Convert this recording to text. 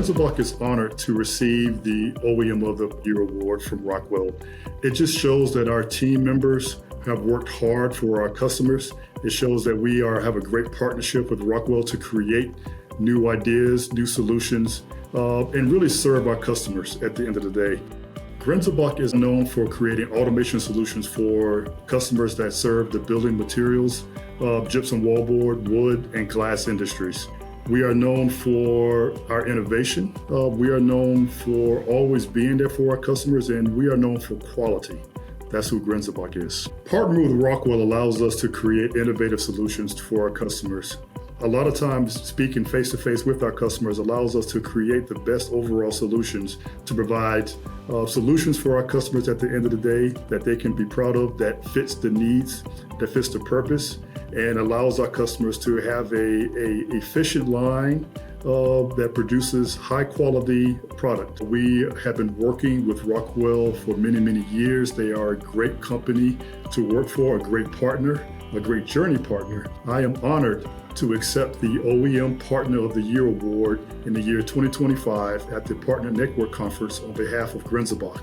Grenzebach is honored to receive the OEM of the Year award from Rockwell. It just shows that our team members have worked hard for our customers. It shows that we have a great partnership with Rockwell to create new ideas, new solutions, and really serve our customers at the end of the day. Grenzebach is known for creating automation solutions for customers that serve the building materials, gypsum wallboard, wood, and glass industries. We are known for our innovation. We are known for always being there for our customers, and we are known for quality. That's who Grenzebach is. Partnering with Rockwell allows us to create innovative solutions for our customers. A lot of times, speaking face-to-face with our customers allows us to create the best overall solutions to provide solutions for our customers at the end of the day that they can be proud of, that fits the needs, that fits the purpose, and allows our customers to have a efficient line that produces high quality product. We have been working with Rockwell for many, many years. They are a great company to work for, a great partner, a great journey partner. I am honored to accept the OEM Partner of the Year award in the year 2025 at the Partner Network Conference on behalf of Grenzebach.